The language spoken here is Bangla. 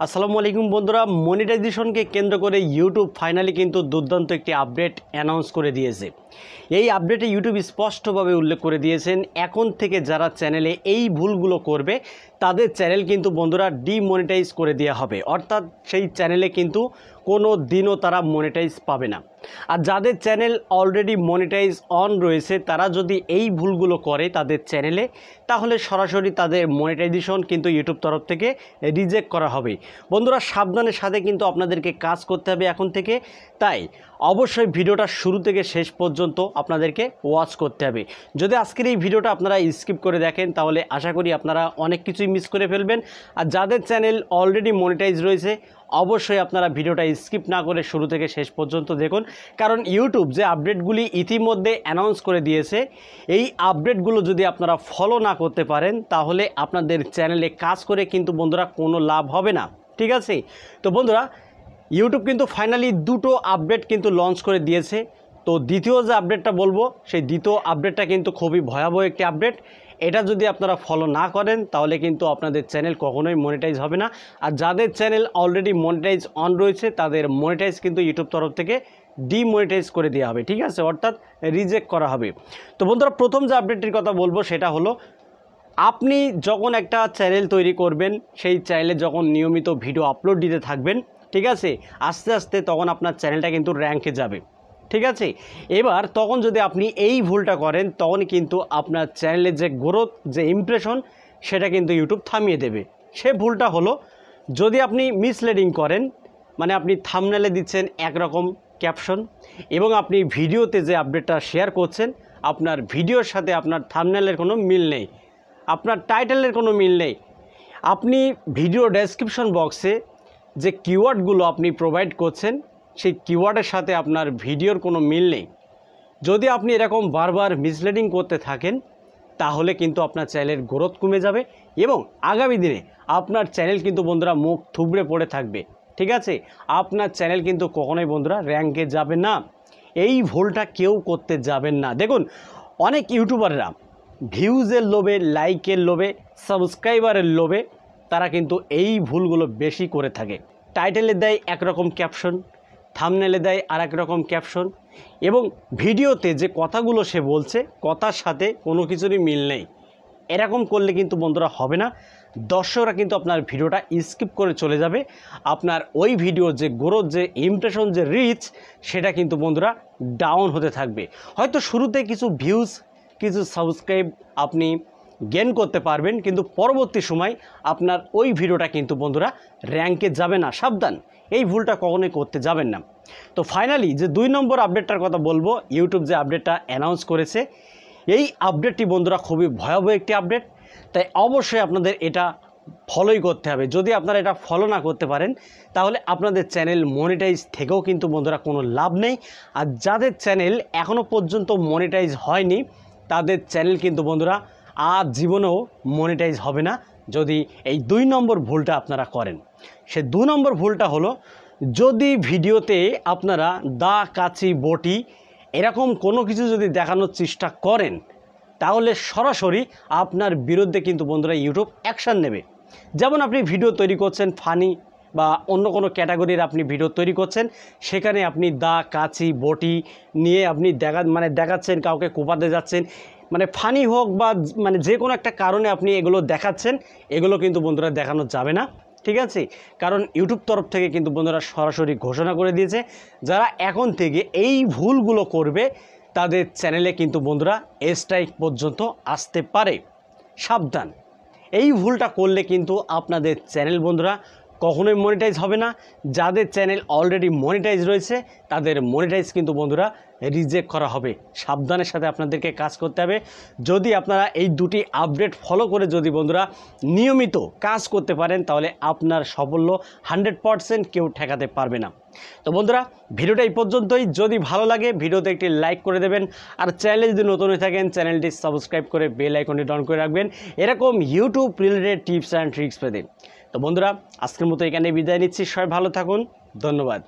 আসসালামু আলাইকুম বন্ধুরা, মনিটাইজেশনকে কেন্দ্র করে ইউটিউব ফাইনালি কিন্তু দুর্দান্ত একটি আপডেট অ্যানাউন্স করে দিয়েছে। এই আপডেটে ইউটিউব স্পষ্টভাবে উল্লেখ করে দিয়েছেন এখন থেকে যারা চ্যানেলে এই ভুলগুলো করবে তাদের চ্যানেল কিন্তু বন্ধুরা ডিমনিটাইজ করে দেওয়া হবে, অর্থাৎ সেই চ্যানেলে কিন্তু কোনো দিনও তারা মনিটাইজ পাবে না। আর যাদের চ্যানেল অলরেডি মনিটাইজ অন রয়েছে তারা যদি এই ভুলগুলো করে তাদের চ্যানেলে, তাহলে সরাসরি তাদের মনিটাইজেশন কিন্তু ইউটিউব তরফ থেকে রিজেক্ট করা হবে। বন্ধুরা সাবধানের সাথে কিন্তু আপনাদেরকে কাজ করতে হবে এখন থেকে, তাই অবশ্যই ভিডিওটা শুরু থেকে শেষ পর্যন্ত আপনাদেরকে ওয়াচ করতে হবে। যদি আজকের এই ভিডিওটা আপনারা স্কিপ করে দেখেন তাহলে আশা করি আপনারা অনেক কিছুই মিস করে ফেলবেন। আর যাদের চ্যানেল অলরেডি মনিটাইজ রয়েছে অবশ্যই আপনারা ভিডিওটা স্কিপ না করে শুরু থেকে শেষ পর্যন্ত দেখুন, কারণ ইউটিউব যে আপডেটগুলি ইতিমধ্যে অ্যানাউন্স করে দিয়েছে এই আপডেটগুলো যদি আপনারা ফলো না করতে পারেন তাহলে আপনাদের চ্যানেলে কাজ করে কিন্তু বন্ধুরা কোনো লাভ হবে না। ঠিক আছে, তো বন্ধুরা ইউটিউব কিন্তু ফাইনালি দুটো আপডেট কিন্তু লঞ্চ করে দিয়েছে। তো দ্বিতীয় যে আপডেটটা বলবো সেই দ্বিতীয় আপডেটটা কিন্তু খুবই ভয়াবহ একটি আপডেট। এটা যদি আপনারা ফলো না করেন তাহলে কিন্তু আপনাদের চ্যানেল কখনোই মনিটাইজ হবে না। আর যাদের চ্যানেল অলরেডি মনিটাইজ অন রয়েছে তাদের মনিটাইজ কিন্তু ইউটিউব তরফ থেকে ডিমনিটাইজ করে দেওয়া হবে, ঠিক আছে, অর্থাৎ রিজেক্ট করা হবে। তো বন্ধুরা প্রথম যে আপডেটটির কথা বলবো সেটা হলো, আপনি যখন একটা চ্যানেল তৈরি করবেন সেই চ্যানেলে যখন নিয়মিত ভিডিও আপলোড দিতে থাকবেন, ঠিক আছে, আস্তে আস্তে তখন আপনার চ্যানেলটা কিন্তু র্যাঙ্কে যাবে। ঠিক আছে, এবার তখন যদি আপনি এই ভুলটা করেন তখন কিন্তু আপনার চ্যানেলের যে গ্রোথ, যে ইমপ্রেশন, সেটা কিন্তু ইউটিউব থামিয়ে দেবে। সে ভুলটা হলো, যদি আপনি মিসলিডিং করেন, মানে আপনি থাম্বনেলে দিচ্ছেন একরকম ক্যাপশন এবং আপনি ভিডিওতে যে আপডেটটা শেয়ার করছেন আপনার ভিডিওর সাথে আপনার থাম্বনেলের কোনো মিল নেই, আপনার টাইটেলের কোনো মিল নেই, আপনি ভিডিও ডেসক্রিপশন বক্সে যে কিওয়ার্ডগুলো আপনি প্রোভাইড করছেন সেই কিওয়ার্ডের সাথে আপনার ভিডিওর কোনো মিল নেই, যদি আপনি এরকম বারবার মিসলিডিং করতে থাকেন তাহলে কিন্তু আপনার চ্যানেলের গ্রোথ কমে যাবে এবং আগামী দিনে আপনার চ্যানেল কিন্তু বন্ধুরা মুখ থুবড়ে পড়ে থাকবে। ঠিক আছে, আপনার চ্যানেল কিন্তু কখনোই বন্ধুরা র্যাঙ্কে যাবে না। এই ভুলটা কেউ করতে যাবেন না। দেখুন অনেক ইউটিউবাররা ভিউজের লোভে, লাইকের লোভে, সাবস্ক্রাইবারের লোভে তারা কিন্তু এই ভুলগুলো বেশি করে থাকে। টাইটেলে দেয় একরকম ক্যাপশন, থাম্বনেলে দেয় আর এক রকম ক্যাপশন এবং ভিডিওতে যে কথাগুলো সে বলছে কথার সাথে কোনো কিছুরই মিল নেই। এরকম করলে কিন্তু বন্ধুরা হবে না, দর্শকরা কিন্তু আপনার ভিডিওটা স্কিপ করে চলে যাবে। আপনার ওই ভিডিওর যে গ্রোথ, যে ইমপ্রেশন, যে রিচ, সেটা কিন্তু বন্ধুরা ডাউন হতে থাকবে। হয়তো শুরুতে কিছু ভিউজ, কিছু সাবস্ক্রাইব আপনি গেইন করতে পারবেন, কিন্তু পরবর্তী সময় আপনার ওই ভিডিওটা কিন্তু বন্ধুরা র্যাঙ্কে যাবে না। সাবধান, এই ভুলটা কখনোই করতে যাবেন না। তো ফাইনালি যে 2 নম্বর আপডেটটার কথা বলবো, ইউটিউব যে আপডেটটা অ্যানাউন্স করেছে এই আপডেটটি বন্ধুরা খুবই ভয়াবহ একটি আপডেট, তাই অবশ্যই আপনাদের এটা ফলোই করতে হবে। যদি আপনারা এটা ফলো না করতে পারেন তাহলে আপনাদের চ্যানেল মনিটাইজ থেকেও কিন্তু বন্ধুরা কোনো লাভ নেই। আর যাদের চ্যানেল এখনও পর্যন্ত মনিটাইজ হয়নি তাদের চ্যানেল কিন্তু বন্ধুরা আর জীবনেও মনিটাইজ হবে না যদি এই 2 নম্বর ভুলটা আপনারা করেন। সে 2 নম্বর ভুলটা হলো, যদি ভিডিওতে আপনারা দা, কাচি, বটি এরকম কোনো কিছু যদি দেখানোর চেষ্টা করেন তাহলে সরাসরি আপনার বিরুদ্ধে কিন্তু বন্ধুরা ইউটিউব অ্যাকশান নেবে। যেমন আপনি ভিডিও তৈরি করছেন ফানি বা অন্য কোনো ক্যাটাগরির আপনি ভিডিও তৈরি করছেন, সেখানে আপনি দা, কাচি, বটি নিয়ে আপনি দেখাচ্ছেন, কাউকে কোপাতে যাচ্ছেন, মানে ফানি হোক বা মানে যে কোনো একটা কারণে আপনি এগুলো দেখাচ্ছেন, এগুলো কিন্তু বন্ধুরা দেখানো যাবে না। ঠিক আছে, কারণ ইউটিউব তরফ থেকে কিন্তু বন্ধুরা সরাসরি ঘোষণা করে দিয়েছে যারা এখন থেকে এই ভুলগুলো করবে তাদের চ্যানেলে কিন্তু বন্ধুরা স্ট্রাইক পর্যন্ত আসতে পারে। সাবধান, এই ভুলটা করলে কিন্তু আপনাদের চ্যানেল বন্ধুরা কখনোই মনিটাইজ হবে না। যাদের চ্যানেল অলরেডি মনিটাইজ রয়েছে তাদের মনিটাইজ কিন্তু বন্ধুরা রিজেক্ট করা হবে। সাবধানের সাথে আপনাদেরকে কাজ করতে হবে। যদি আপনারা এই দুটি আপডেট ফলো করে যদি বন্ধুরা নিয়মিত কাজ করতে পারেন তাহলে আপনার সাফল্য 100% কেউ ঠেকাতে পারবে না। তো বন্ধুরা ভিডিওটা এই পর্যন্তই। যদি ভালো লাগে ভিডিওতে একটি লাইক করে দেবেন, আর চ্যানেলে যদি নতুন হয়ে থাকেন চ্যানেলটি সাবস্ক্রাইব করে বেল আইকনটি অন করে রাখবেন এরকম YouTube related tips and tricks পেতে। তো বন্ধুরা আজকের মতো এখানে বিদায় নিচ্ছি, সবাই ভালো থাকুন, ধন্যবাদ।